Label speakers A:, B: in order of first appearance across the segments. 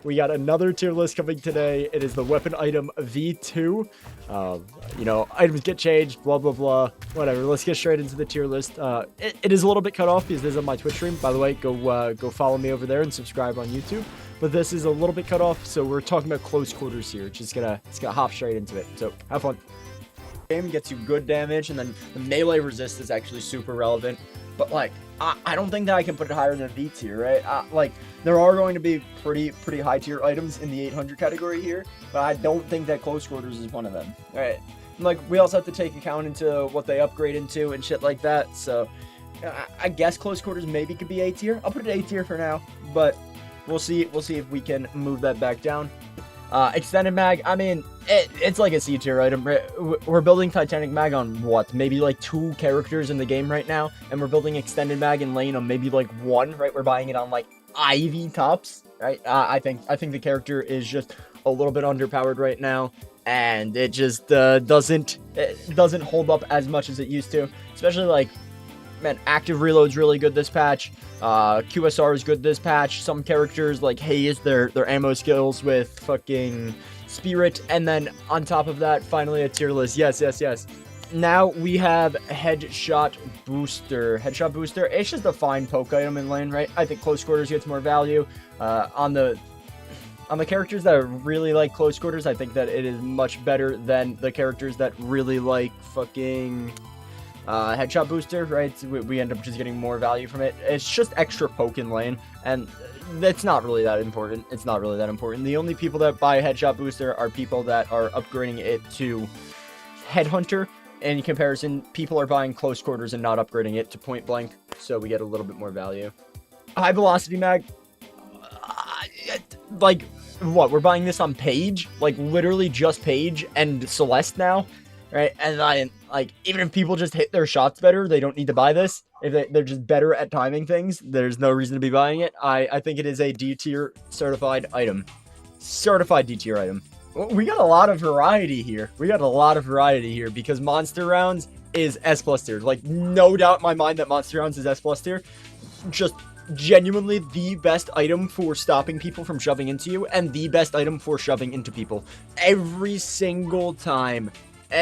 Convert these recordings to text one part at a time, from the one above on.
A: We got another tier list coming today. It is the weapon item V2. You know, items get changed, blah, blah, blah, whatever. Let's get straight into the tier list. It is a little bit cut off because this is on my Twitch stream. By the way, go follow me over there and subscribe on YouTube. But this is a little bit cut off, so we're talking about close quarters here. It's gonna hop straight into it. So have fun. Game gets you good damage, and then the melee resist is actually super relevant. But like, I don't think that I can put it higher than V tier, right? Like, there are going to be pretty high tier items in the 800 category here, but I don't think that close quarters is one of them. All right, like we also have to take account into what they upgrade into and shit like that. So I guess close quarters maybe could be A tier. I'll put it A tier for now, but we'll see if we can move that back down. Extended mag, I mean, it's like a C tier item. We're building Titanic mag on what? Maybe like 2 characters in the game right now, and we're building extended mag in lane on maybe like 1, right? We're buying it on like IV tops, right? I think the character is just a little bit underpowered right now, and it just doesn't hold up as much as it used to, especially like, man, active reload's really good this patch. QSR is good this patch. Some characters like Haze, their ammo skills with fucking Spirit, and then on top of that, finally a tier list. Yes. Now we have Headshot Booster. Headshot Booster, it's just a fine poke item in lane, right? I think close quarters gets more value. On the characters that really like close quarters, I think that it is much better than the characters that really like fucking Headshot Booster, right? We end up just getting more value from it. It's just extra poke in lane, and it's not really that important. The only people that buy Headshot Booster are people that are upgrading it to Headhunter. In comparison, people are buying close quarters and not upgrading it to point blank, so we get a little bit more value. High velocity mag, like what? We're buying this on Page, like literally just Page and Celeste now. Right, and like, even if people just hit their shots better, they don't need to buy this. If they're just better at timing things, there's no reason to be buying it. I think it is a D tier certified item. Certified D tier item. We got a lot of variety here. Because Monster Rounds is S+ tier. Like, no doubt in my mind that Monster Rounds is S+ tier. Just genuinely the best item for stopping people from shoving into you, and the best item for shoving into people. Every single time I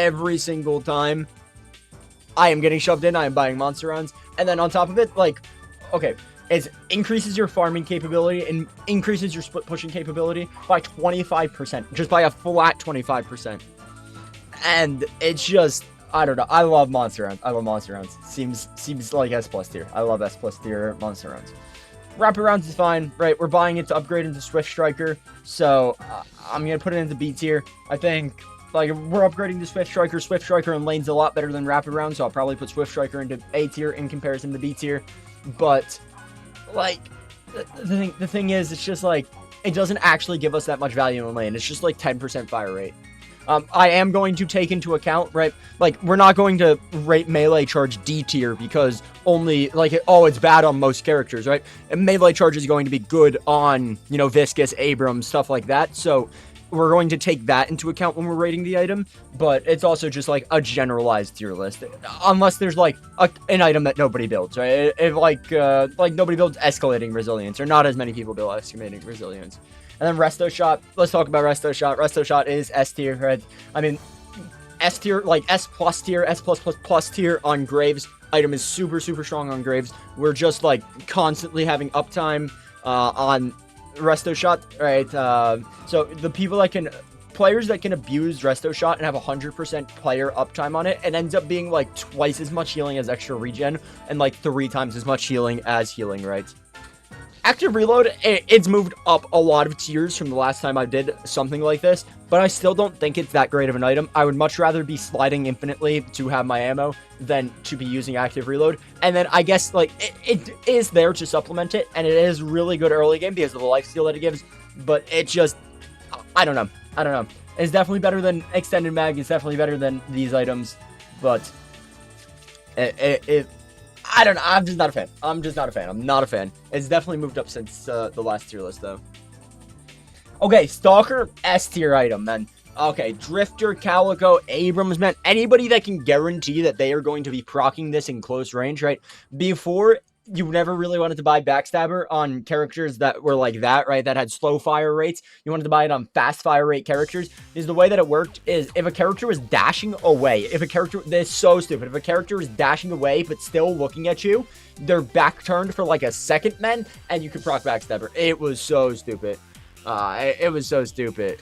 A: am getting shoved in, I am buying Monster Rounds. And then on top of it, like, okay, it increases your farming capability and increases your split pushing capability by 25%, just by a flat 25%. And it's just, I don't know, I love Monster Rounds. Seems like S+ tier. I love S+ tier Monster Rounds. Rapid Rounds is fine, right? We're buying it to upgrade into Swift Striker, so I'm gonna put it into B tier. I think, like, we're upgrading to Swift Striker in lane's a lot better than Rapid Round, so I'll probably put Swift Striker into A tier in comparison to B tier. But, like, the thing is, it's just, like, it doesn't actually give us that much value in lane. It's just, like, 10% fire rate. I am going to take into account, right, like, we're not going to rate melee charge D tier because only, like, it's bad on most characters, right? And melee charge is going to be good on, you know, Viscus, Abrams, stuff like that, so we're going to take that into account when we're rating the item, but it's also just like a generalized tier list, unless there's like an item that nobody builds, right? If like nobody builds Escalating Resilience, or not as many people build Escalating Resilience. And then Resto Shot, let's talk about Resto Shot. Resto Shot is S tier, right? I mean, S tier, like S+ tier, S++ tier on Graves. Item is super strong on Graves. We're just like constantly having uptime on Resto Shot, right? So the players that can abuse Resto Shot and have 100% player uptime on it, it ends up being like twice as much healing as extra regen and like 3 times as much healing as healing, right? Active Reload, it's moved up a lot of tiers from the last time I did something like this, but I still don't think it's that great of an item. I would much rather be sliding infinitely to have my ammo than to be using Active Reload. And then I guess, like, it is there to supplement it, and it is really good early game because of the lifesteal that it gives, but it just, I don't know. It's definitely better than Extended Mag, it's definitely better than these items, but I don't know. I'm just not a fan. I'm not a fan. It's definitely moved up since the last tier list, though. Okay, Stalker, S tier item, then. Okay, Drifter, Calico, Abrams, man. Anybody that can guarantee that they are going to be proccing this in close range, right? Before you never really wanted to buy Backstabber on characters that were like that, right? That had slow fire rates. You wanted to buy it on fast fire rate characters. Is the way that it worked is if a character was dashing away, if a character, this is so stupid, if a character was dashing away but still looking at you, their back turned for like a second, man, and you could proc Backstabber. It was so stupid. It was so stupid.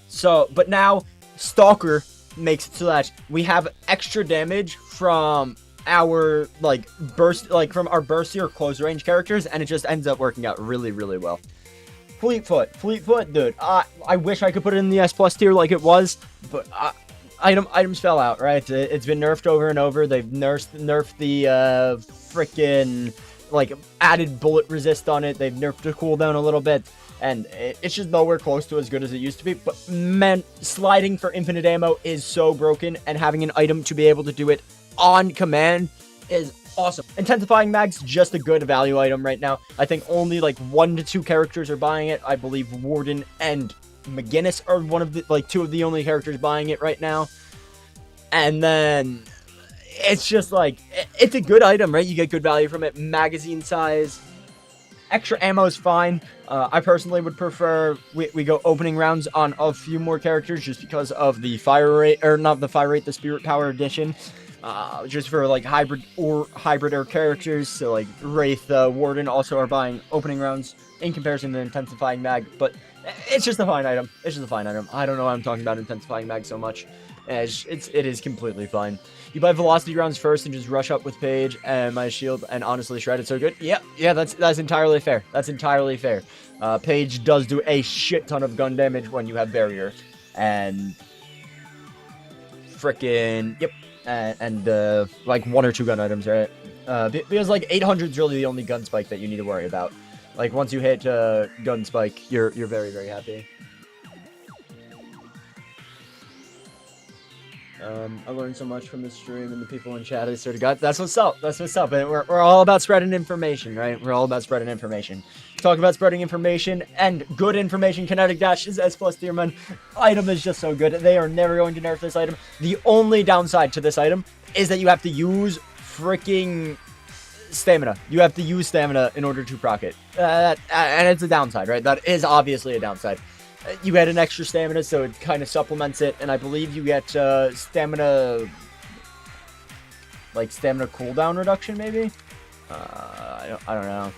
A: So, but now Stalker makes it so that we have extra damage from our from our bursty or close range characters, and it just ends up working out really, really well. Fleetfoot, dude. I wish I could put it in the S+ tier like it was, but items fell out, right? It's been nerfed over and over. They've nerfed the freaking like added bullet resist on it. They've nerfed the cooldown a little bit. And it's just nowhere close to as good as it used to be. But man, sliding for infinite ammo is so broken. And having an item to be able to do it on command is awesome. Intensifying mag's just a good value item right now. I think only like 1 to 2 characters are buying it. I believe Warden and McGinnis are one of the, like, 2 of the only characters buying it right now. And then it's just like, it's a good item, right? You get good value from it. Magazine size. Extra ammo is fine. I personally would prefer we go opening rounds on a few more characters just because of the fire rate, or not the fire rate, the spirit power addition. Just for like hybrid or characters. So like Wraith, Warden also are buying opening rounds in comparison to intensifying mag. But it's just a fine item. It's just a fine item. I don't know why I'm talking about intensifying mag so much. It is completely fine. You buy velocity rounds first and just rush up with Paige and my shield, and honestly shred it so good. Yeah, that's entirely fair. That's entirely fair. Paige does do a shit ton of gun damage when you have barrier, and frickin' yep, and like 1 or 2 gun items, right? Because like 800 is really the only gun spike that you need to worry about. Like once you hit gun spike, you're very, very happy. I learned so much from this stream and the people in chat. I swear to God, that's what's up. That's what's up. And we're all about spreading information, right? We're all about spreading information. Talk about spreading information and good information. Kinetic Dash is S+ tier, man. Item is just so good. They are never going to nerf this item. The only downside to this item is that you have to use freaking stamina. You have to use stamina in order to proc it. And it's a downside, right? That is obviously a downside. You get an extra stamina, so it kind of supplements it, and I believe you get stamina cooldown reduction, maybe? I don't know.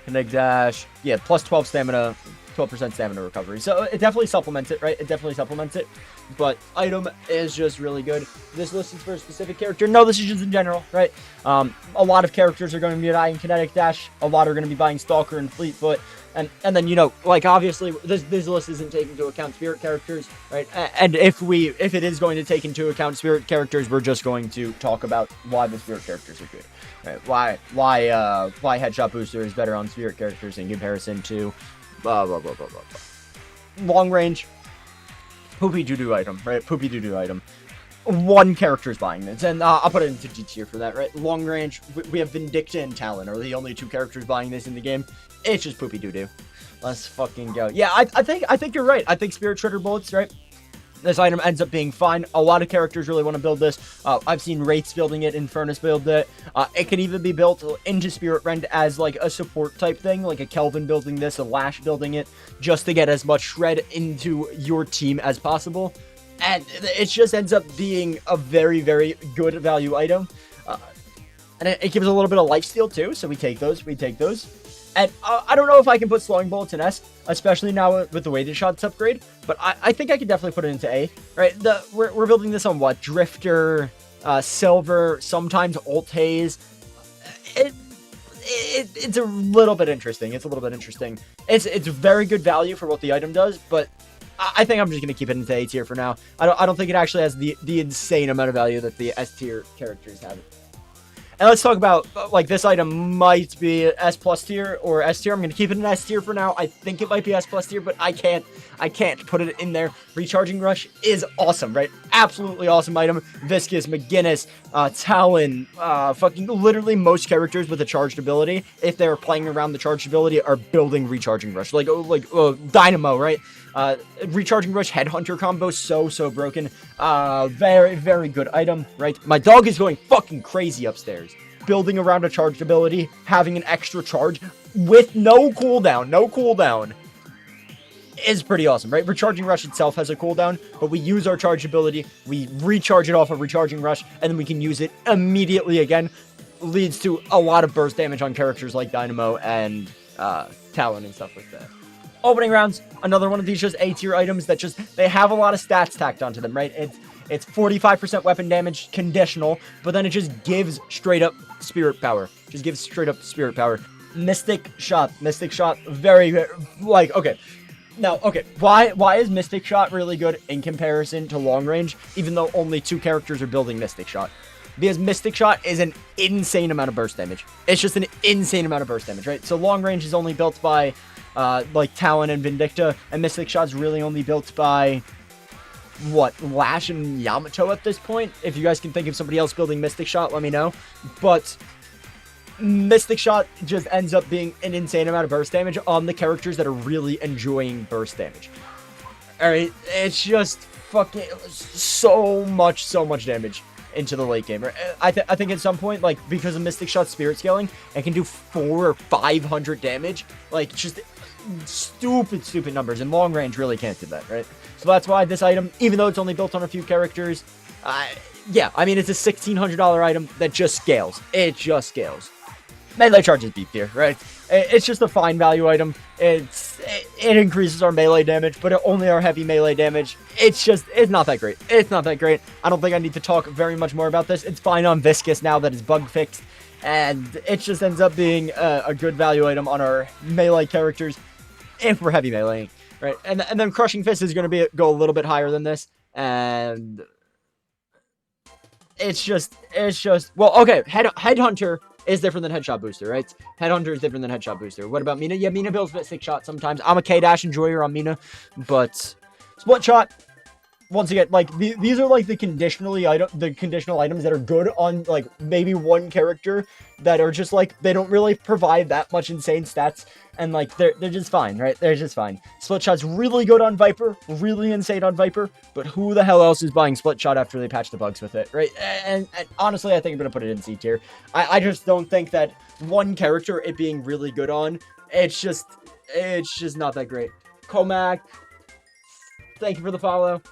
A: Kinetic Dash, yeah, plus 12 stamina, 12% stamina recovery. So it definitely supplements it, right? It definitely supplements it. But item is just really good. This list is for a specific character. No, this is just in general, right? A lot of characters are going to be buying Kinetic Dash. A lot are going to be buying Stalker and Fleetfoot. And then, you know, like, obviously, this list isn't taking into account spirit characters, right? And if it is going to take into account spirit characters, we're just going to talk about why the spirit characters are good, right? Why Headshot Booster is better on spirit characters in comparison to blah, blah, blah, blah, blah, blah. Long range, poopy doo-doo item, right? Poopy doo-doo item. 1 character is buying this, and I'll put it into G tier for that, right? Long range, we have Vindicta and Talon are the only 2 characters buying this in the game. It's just poopy doo-doo. Let's fucking go. Yeah, I think you're right. I think Spirit Shredder bullets, right? This item ends up being fine. A lot of characters really want to build this. I've seen Wraiths building it, Infernus build it. It can even be built into Spirit Rend as like a support type thing, like a Kelvin building this, a Lash building it, just to get as much shred into your team as possible. And it just ends up being a very, very good value item. And it gives a little bit of lifesteal too, so we take those. And I don't know if I can put slowing bullets in S, especially now with the weighted shots upgrade, but I think I could definitely put it into A, right? We're building this on what? Drifter, Silver, sometimes Alt Haze. It's a little bit interesting. It's very good value for what the item does, but I think I'm just going to keep it into A tier for now. I don't think it actually has the insane amount of value that the S tier characters have. And let's talk about, like, this item might be S+ tier or S tier. I'm going to keep it in S tier for now. I think it might be S+ tier, but I can't put it in there. Recharging Rush is awesome, right? Absolutely awesome item. Viscous, McGinnis, Talon, fucking literally most characters with a charged ability, if they're playing around the charged ability, are building Recharging Rush. Like Dynamo, right? Recharging Rush Headhunter combo, so broken. Very, very good item, right? My dog is going fucking crazy upstairs. building around a charged ability, having an extra charge with no cooldown, is pretty awesome, right? Recharging Rush itself has a cooldown, but we use our charge ability, we recharge it off of Recharging Rush, and then we can use it immediately again. Leads to a lot of burst damage on characters like Dynamo and Talon and stuff like that. Opening rounds, another one of these just A tier items that just, they have a lot of stats tacked onto them, right? It's 45% weapon damage, conditional, but then it just gives straight up spirit power. Just gives straight up spirit power. Mystic Shot, very, like, okay. Now, okay, why is Mystic Shot really good in comparison to Long Range, even though only 2 characters are building Mystic Shot? Because Mystic Shot is an insane amount of burst damage. It's just an insane amount of burst damage, right? So Long Range is only built by, like, Talon and Vindicta, and Mystic Shot's really only built by, what, Lash and Yamato at this point? If you guys can think of somebody else building Mystic Shot, let me know. But Mystic Shot just ends up being an insane amount of burst damage on the characters that are really enjoying burst damage. Alright, it's just fucking so much damage into the late game. I think at some point, like, because of Mystic Shot's spirit scaling, it can do 400 or 500 damage. Like, just stupid numbers, and Long Range really can't do that, right? So that's why this item, even though it's only built on a few characters, yeah, I mean, it's a $1,600 item that just scales. It just scales. Melee charge is B tier, right? It's just a fine value item. It increases our melee damage, but only our heavy melee damage. It's not that great. It's not that great. I don't think I need to talk very much more about this. It's fine on Viscous now that it's bug fixed, and it just ends up being a good value item on our melee characters if we're heavy meleeing, right? And then Crushing Fist is going to go a little bit higher than this, and it's just well, okay, Headhunter is different than Headshot Booster, right? Headhunter is different than Headshot Booster. What about Mina? Yeah, Mina builds Mystic Shot sometimes. I'm a K-Dash enjoyer on Mina, but Split Shot, once again, like, these are, like, the conditional items that are good on, like, maybe one character that are just, like, they don't really provide that much insane stats, and, like, they're just fine, right? They're just fine. Split Shot's really good on Viper, really insane on Viper, but who the hell else is buying Split Shot after they patch the bugs with it, right? And honestly, I think I'm going to put it in C tier. I just don't think that one character, it being really good on, it's just not that great. Comac, thank you for the follow.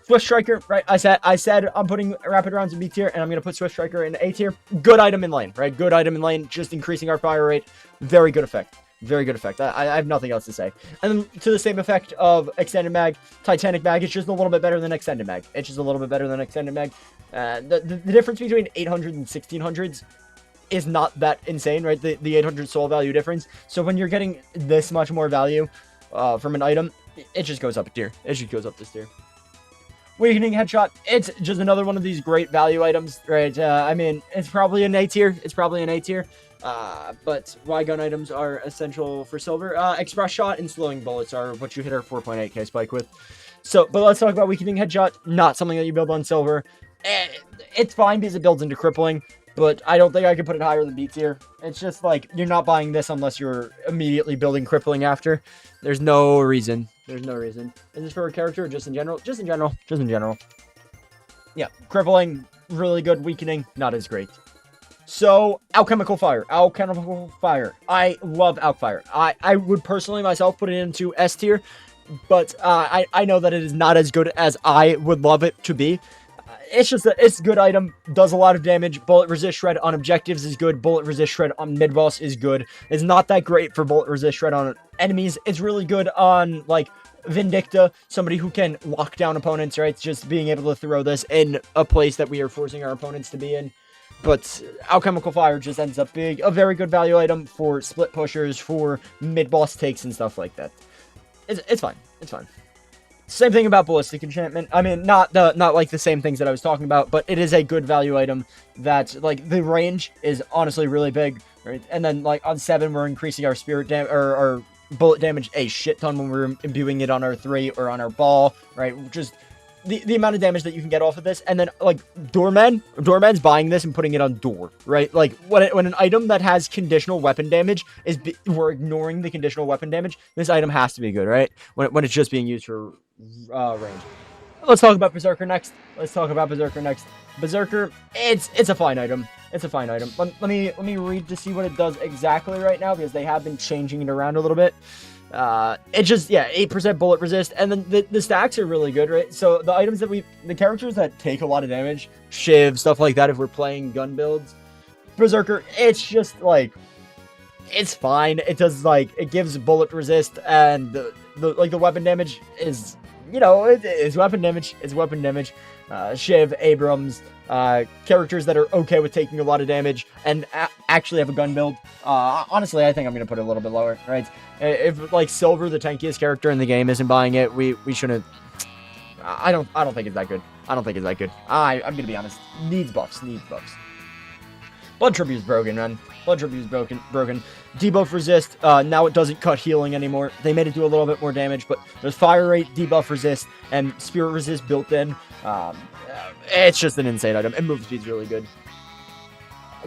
A: Swift Striker, right? I said I'm putting Rapid Rounds in B tier, and I'm going to put Swift Striker in A tier. Good item in lane, right? Good item in lane, just increasing our fire rate. Very good effect. Very good effect. I have nothing else to say. And then to the same effect of Extended Mag, Titanic Mag, it's just a little bit better than Extended Mag. It's just a little bit better than Extended Mag. The difference between 800 and 1600s is not that insane, right? The 800 soul value difference. So when you're getting this much more value from an item, it just goes up a tier. It just goes up this tier. Weakening Headshot, it's just another one of these great value items, right? I mean, it's probably an A tier. But Y-Gun items are essential for silver. Express Shot and Slowing Bullets are what you hit our 4.8k spike with. So, but let's talk about Weakening Headshot. Not something that you build on silver. It's fine because it builds into Crippling, but I don't think I could put it higher than B tier. It's just like, you're not buying this unless you're immediately building Crippling after. There's no reason. Is this for a character or just in general? Just in general. Yeah, Crippling, really good. Weakening, not as great. So, Alchemical Fire. I love Alch Fire. I would personally myself put it into S tier, but I know that it is not as good as I would love it to be. It's a good item, does a lot of damage. Bullet Resist Shred on objectives is good. Bullet Resist Shred on mid-boss is good. It's not that great for Bullet Resist Shred on enemies. It's really good on, like, Vindicta, somebody who can lock down opponents, right? Just being able to throw this in a place that we are forcing our opponents to be in. But Alchemical Fire just ends up being a very good value item for split pushers, for mid-boss takes and stuff like that. It's fine. Same thing about Ballistic Enchantment. I mean, not like the same things that I was talking about, but it is a good value item that, like, the range is honestly really big, right? And then, like, on 7, we're increasing our spirit damage, or our bullet damage a shit ton when we're imbuing it on our 3 or on our ball, right? Just the amount of damage that you can get off of this. And then, like, Doorman's buying this and putting it on Door, right? Like, when an item that has conditional weapon damage we're ignoring the conditional weapon damage, this item has to be good, right? When it's just being used for range. Let's talk about Berserker next. Berserker, it's a fine item. It's a fine item. Let me read to see what it does exactly right now, because they have been changing it around a little bit. It just, yeah, 8% bullet resist, and then the stacks are really good, right? So the items that the characters that take a lot of damage, Shiv, stuff like that, if we're playing gun builds, Berserker, it's just like, it's fine. It does, like, it gives bullet resist, and the weapon damage is, you know, it's weapon damage. It's weapon damage. Shiv, Abrams, characters that are okay with taking a lot of damage and actually have a gun build. Honestly, I think I'm gonna put it a little bit lower, right? If like Silver, the tankiest character in the game, isn't buying it, we shouldn't. I don't think it's that good. I don't think it's that good. I'm gonna be honest. Needs buffs. Blood Tribute's broken, man. Blood Tribute's broken. Debuff resist. Now it doesn't cut healing anymore. They made it do a little bit more damage, but there's fire rate, debuff resist, and spirit resist built in. It's just an insane item. And move speed's really good.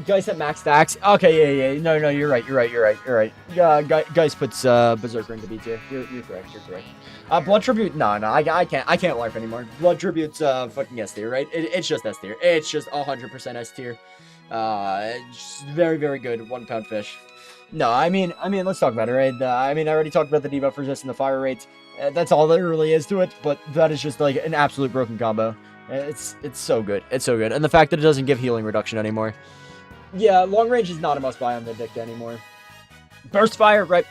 A: Geist at max stacks. Okay, yeah. No, you're right. Geist puts Berserker into B tier. You're correct. Blood Tribute. No, I can't LARP anymore. Blood Tribute's fucking S tier, right? It's just S tier. It's just 100% S tier. It's very, very good. 1 pound fish. No, I mean, let's talk about it, right? I already talked about the debuff resist and the fire rates. That's all there really is to it, but that is just like an absolute broken combo. It's so good. It's so good. And the fact that it doesn't give healing reduction anymore. Yeah, long range is not a must buy on the Dick anymore. Burst fire, right,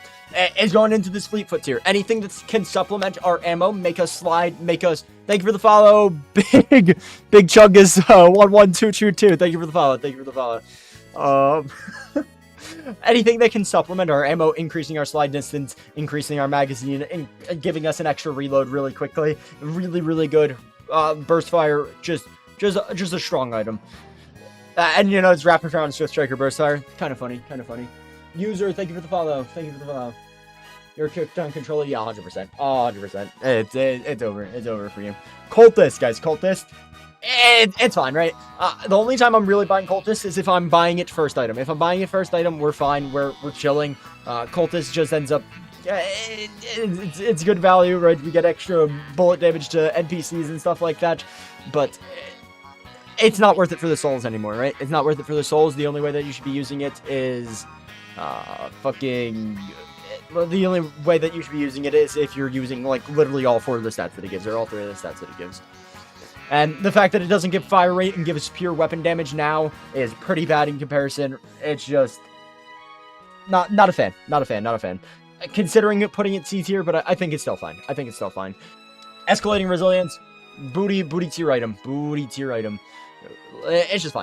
A: is going into this Fleetfoot tier. Anything that can supplement our ammo, make us slide, make us... Thank you for the follow, Big Chungus 11222. Thank you for the follow. Anything that can supplement our ammo, increasing our slide distance, increasing our magazine, and giving us an extra reload really quickly. Really, really good. Burst fire, just a strong item. And you know, it's rapid round Swift Striker Burst fire. Kind of funny. User, thank you for the follow. You're kicked on controller. Yeah, 100%. 100%. It's over for you. Cultist, guys. It's fine, right? The only time I'm really buying Cultist is if I'm buying it first item. If I'm buying it first item, we're fine. We're chilling. Cultist just ends up... it's good value, right? We get extra bullet damage to NPCs and stuff like that. But it's not worth it for the souls anymore, right? It's not worth it for the souls. The only way that you should be using it is... the only way that you should be using it is if you're using, like, literally all 4 of the stats that it gives, or all 3 of the stats that it gives. And the fact that it doesn't give fire rate and gives pure weapon damage now is pretty bad in comparison. It's just... Not a fan. Considering it putting it C tier, but I think it's still fine. Escalating resilience. Booty tier item. It's just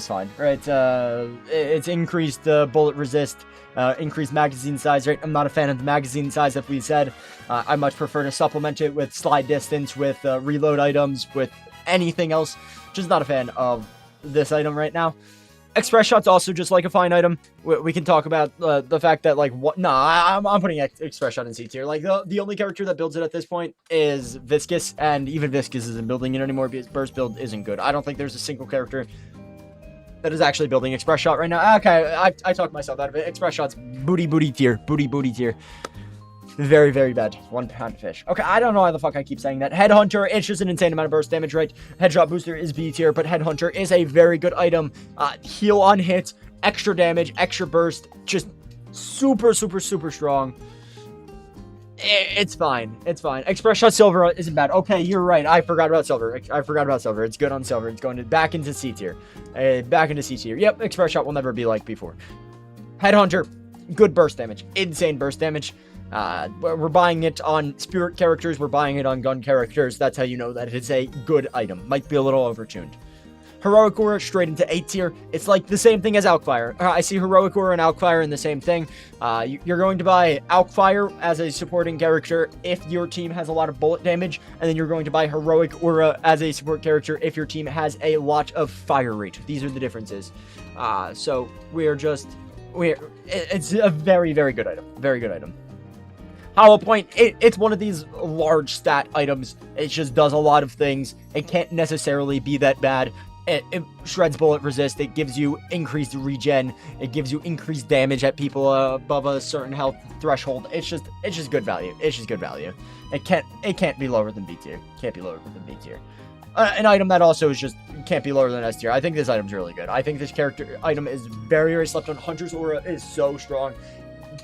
A: fine. Right? It's increased bullet resist. Increased magazine size, right? I'm not a fan of the magazine size, as we said. I much prefer to supplement it with slide distance, with reload items, with anything else. Just not a fan of this item right now. Express Shot's also just like a fine item. We can talk about the fact that, like, what? Nah, I'm putting Express Shot in C tier. Like, the only character that builds it at this point is Viscous, and even Viscous isn't building it anymore because Burst build isn't good. I don't think there's a single character that is actually building Express Shot right now. Okay, I talked myself out of it. Express Shot's booty tier. Booty tier. Very, very bad. 1 pound fish. Okay, I don't know why the fuck I keep saying that. Headhunter, it's just an insane amount of burst damage, right? Headshot Booster is B tier, but Headhunter is a very good item. Heal on hit, extra damage, extra burst, just super strong. It's fine. Express Shot Silver isn't bad. Okay, you're right. I forgot about Silver. It's good on Silver. It's going back into C tier. Yep, Express Shot will never be like before. Headhunter, good burst damage. Insane burst damage. We're buying it on spirit characters. We're buying it on gun characters. That's how you know that it's a good item. Might be a little overtuned. Heroic Aura straight into A tier. It's like the same thing as Alkfire. I see Heroic Aura and Alkfire in the same thing. You're going to buy Alkfire as a supporting character if your team has a lot of bullet damage, and then you're going to buy Heroic Aura as a support character if your team has a lot of fire rate. These are the differences. So it's a very, very good item. Hollow Point, it's one of these large stat items. It just does a lot of things. It can't necessarily be that bad. It shreds bullet resist. It gives you increased regen. It gives you increased damage at people above a certain health threshold. It's just good value. It's just good value. It can't be lower than B tier. Can't be lower than B tier. An item that also is just can't be lower than S tier. I think this item's really good. I think this character item is very slept on. Hunter's Aura is so strong.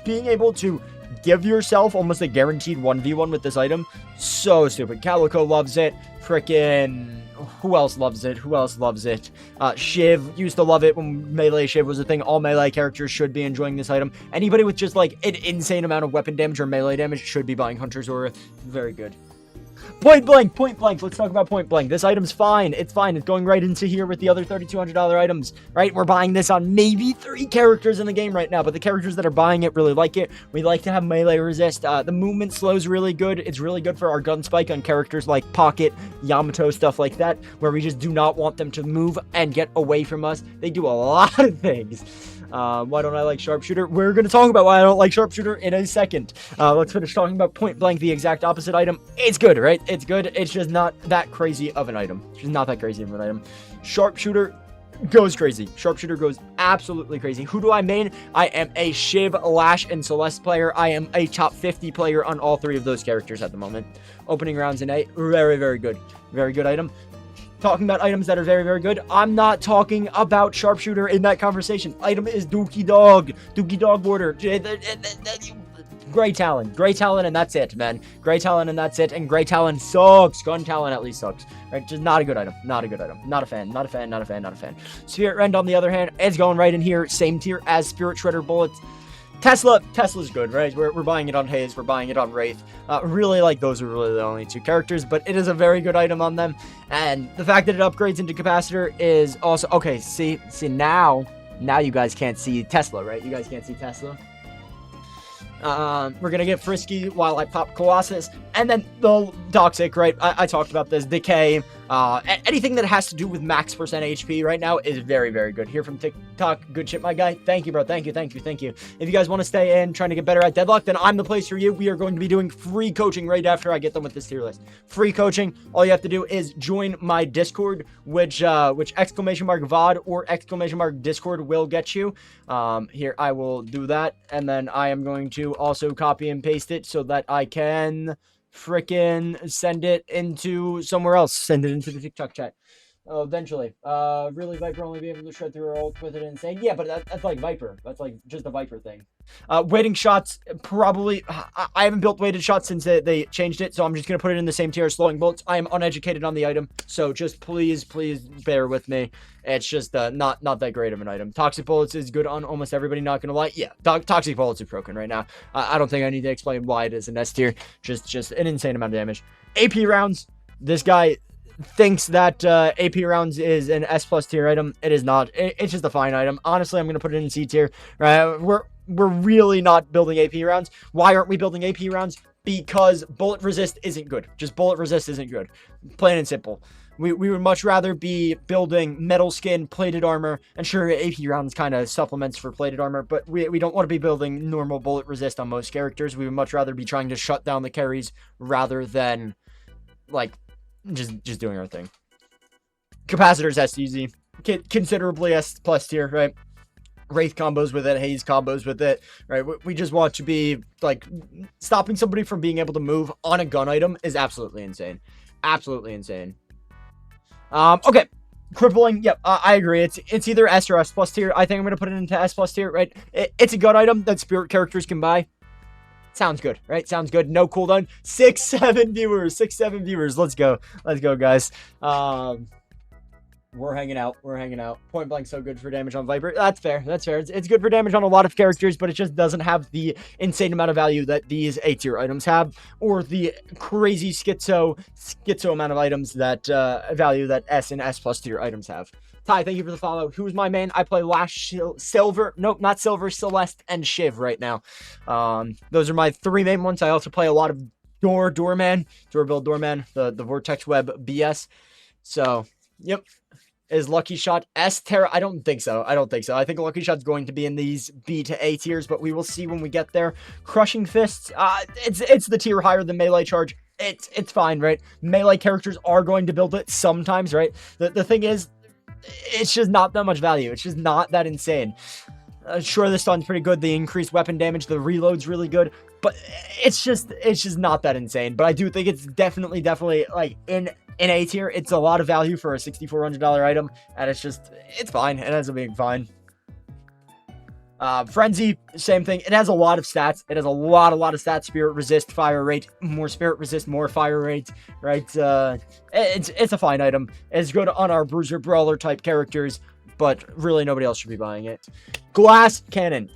A: Being able to give yourself almost a guaranteed 1v1 with this item, so stupid. Calico loves it. Frickin' who else loves it? Who else loves it? Shiv used to love it when melee Shiv was a thing. All melee characters should be enjoying this item. Anybody with just like an insane amount of weapon damage or melee damage should be buying Hunter's Aura. Very good. Point blank. Let's talk about point blank. This item's fine. It's fine. It's going right into here with the other $3,200 items, right? We're buying this on maybe 3 characters in the game right now, but the characters that are buying it really like it. We like to have melee resist. The movement slow's really good. It's really good for our gun spike on characters like Pocket, Yamato, stuff like that, where we just do not want them to move and get away from us. They do a lot of things. Why don't I like Sharpshooter? We're going to talk about why I don't like Sharpshooter in a second. Let's finish talking about point blank, the exact opposite item. It's good, right? It's good. It's just not that crazy of an item. It's just not that crazy of an item. Sharpshooter goes crazy. Sharpshooter goes absolutely crazy. Who do I main? I am a Shiv, Lash, and Celeste player. I am a top 50 player on all 3 of those characters at the moment. Opening rounds in A, very good. Very good item. Talking about items that are very good. I'm not talking about Sharpshooter in that conversation. Item is Dookie Dog. Dookie Dog Border. Grey Talon, and that's it, man. Grey Talon, and that's it. And Grey Talon sucks. Gun Talon at least sucks. Right? Just not a good item. Not a good item. Not a fan. Spirit Rend, on the other hand, is going right in here. Same tier as Spirit Shredder Bullets. Tesla's good, right? We're buying it on Haze, we're buying it on Wraith. Really, like, those are really the only 2 characters, but it is a very good item on them. And the fact that it upgrades into Capacitor is also... Okay, see, now you guys can't see Tesla, right? You guys can't see Tesla. We're gonna get Frisky while I pop Colossus, and then the Toxic, right? I talked about this. Decay, anything that has to do with max % HP right now is very good. Here from TikTok, good shit, my guy. Thank you, bro. Thank you. If you guys want to stay in, trying to get better at Deadlock, then I'm the place for you. We are going to be doing free coaching right after I get done with this tier list. Free coaching. All you have to do is join my Discord, which !VOD or !Discord will get you. Here, I will do that, and then I am going to also copy and paste it so that I can frickin' send it into somewhere else. Send it into the TikTok chat. Oh, eventually. Really, Viper only be able to shred through her ult with it insane? Yeah, but that's like Viper. That's like just a Viper thing. Weighting shots, probably... I haven't built weighted shots since they changed it, so I'm just going to put it in the same tier as slowing bullets. I am uneducated on the item, so just please bear with me. It's just not that great of an item. Toxic bullets is good on almost everybody, not going to lie. Yeah, toxic bullets are broken right now. I don't think I need to explain why it is an S tier. Just an insane amount of damage. AP rounds, this guy... thinks that AP rounds is an S+ tier item. It is not. It's just a fine item. Honestly, I'm gonna put it in C tier. Right? We're really not building AP rounds. Why aren't we building AP rounds? Because bullet resist isn't good. Just bullet resist isn't good. Plain and simple. We would much rather be building metal skin, plated armor, and sure, AP rounds kind of supplements for plated armor, but we don't want to be building normal bullet resist on most characters. We would much rather be trying to shut down the carries rather than like just doing our thing. Capacitors S easy, considerably S+ tier, right? Wraith combos with it, Haze combos with it, right? We just want to be like stopping somebody from being able to move on a gun item is absolutely insane. Okay, crippling. Yep, I agree. It's either S or S+ tier. I think I'm gonna put it into S+ tier, right? It's a gun item that spirit characters can buy. Sounds good, right? Sounds good. No cooldown. 6-7 viewers. Let's go, guys. We're hanging out. Point blank, so good for damage on Viper. That's fair. It's good for damage on a lot of characters, but it just doesn't have the insane amount of value that these A tier items have, or the crazy schizo amount of items that value that S and S+ tier items have. Ty, thank you for the follow. Who's my main? I play Lash, Silver. Nope, not Silver, Celeste, and Shiv right now. Those are my 3 main ones. I also play a lot of Doorman, the Vortex Web BS. So, yep. Is Lucky Shot S tier? I don't think so. I think Lucky Shot's going to be in these B to A tiers, but we will see when we get there. Crushing Fists, it's the tier higher than Melee Charge. It's fine, right? Melee characters are going to build it sometimes, right? The thing is, it's just not that much value. It's just not that insane. Sure, the stun's pretty good. The increased weapon damage, the reload's really good, but it's just not that insane. But I do think it's definitely like in A tier. It's a lot of value for a $6,400 item, and it's fine. It ends up being fine. Frenzy, same thing. It has a lot of stats. It has a lot of stats. Spirit resist, fire rate, more spirit resist, more fire rate, right? It's a fine item. It's good on our bruiser brawler type characters, but really nobody else should be buying it. Glass cannon,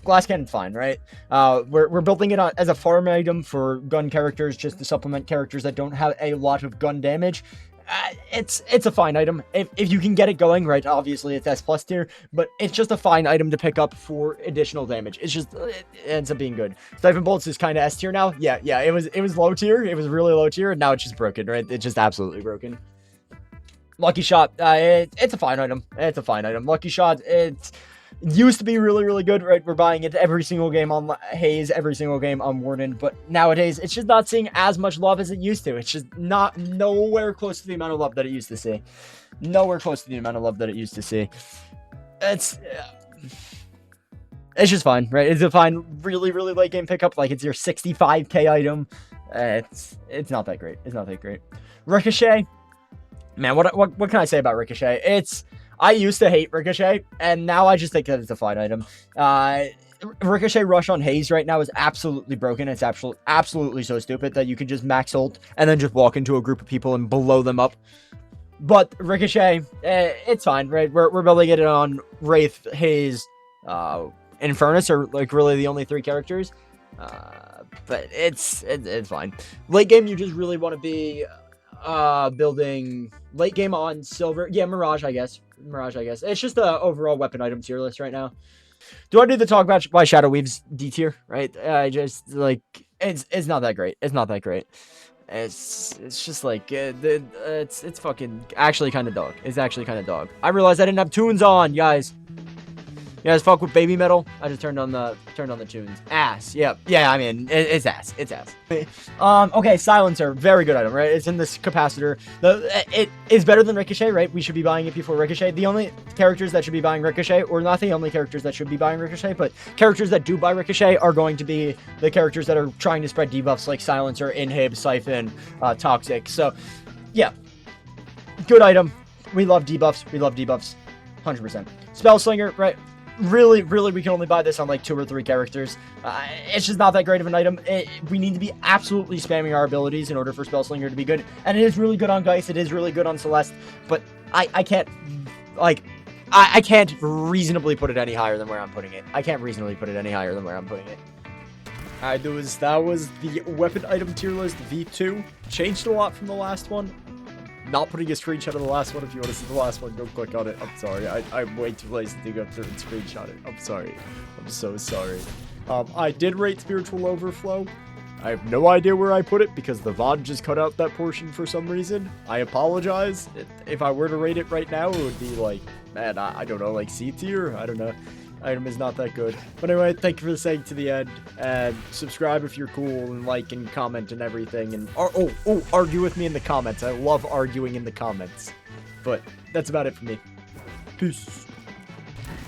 A: fine, right? We're building it as a farm item for gun characters, just to supplement characters that don't have a lot of gun damage. It's a fine item if you can get it going, right? Obviously it's S+ tier, but it's just a fine item to pick up for additional damage. It ends up being good. Siphon bolts is kind of S tier now. Yeah, it was low tier. It was really low tier, and now it's just broken, right? It's just absolutely broken. Lucky shot, it's a fine item. It's a fine item. Lucky shot, it used to be really good, right? We're buying it every single game on Haze, every single game on Warden, but nowadays it's just not seeing as much love as it used to. It's just nowhere close to the amount of love that it used to see. Nowhere close to the amount of love that it used to see. It's just fine, right? It's a fine, really late game pickup. Like, it's your 65k item. It's not that great. It's not that great. Ricochet. Man, what can I say about Ricochet? I used to hate Ricochet, and now I just think that it's a fine item. Ricochet Rush on Haze right now is absolutely broken. It's absolutely so stupid that you can just max ult and then just walk into a group of people and blow them up. But Ricochet, it's fine, right? We're building it on Wraith, Haze, Infernus are like really the only 3 characters. But it's fine. Late game, you just really want to be building late game on silver. Yeah, Mirage, I guess. It's just the overall weapon item tier list right now. Do I need to talk about why Shadow Weave's D tier? Right? I just like it's not that great. It's not that great. It's just like it's fucking actually kind of dog. It's actually kind of dog. I realized I didn't have tunes on, guys. You guys fuck with baby metal? I just turned on the tunes. Ass. Yep. Yeah, I mean, it's ass. It's ass. Okay, silencer. Very good item, right? It's in this capacitor. It is better than Ricochet, right? We should be buying it before Ricochet. The only characters that should be buying Ricochet, or not the only characters that should be buying Ricochet, but characters that do buy Ricochet are going to be the characters that are trying to spread debuffs like Silencer, Inhib, Siphon, Toxic. So, yeah. Good item. We love debuffs. 100%. Spellslinger, right? Really, we can only buy this on like 2 or 3 characters. It's just not that great of an item. We need to be absolutely spamming our abilities in order for Spellslinger to be good. And it is really good on Geist. It is really good on Celeste. But I can't, like, I can't reasonably put it any higher than where I'm putting it. Alright, that was the weapon item tier list V2. Changed a lot from the last one. Not putting a screenshot of the last one. If you want to see the last one, go click on it. I'm sorry. I'm way too lazy to go through and screenshot it. I'm sorry. I'm so sorry. I did rate Spiritual Overflow. I have no idea where I put it because the VOD just cut out that portion for some reason. I apologize. If I were to rate it right now, it would be like, man, I don't know, like C tier? I don't know. Item is not that good. But anyway, thank you for staying to the end, and subscribe if you're cool, and like and comment and everything, and argue with me in the comments. I love arguing in the comments. But that's about it for me. Peace.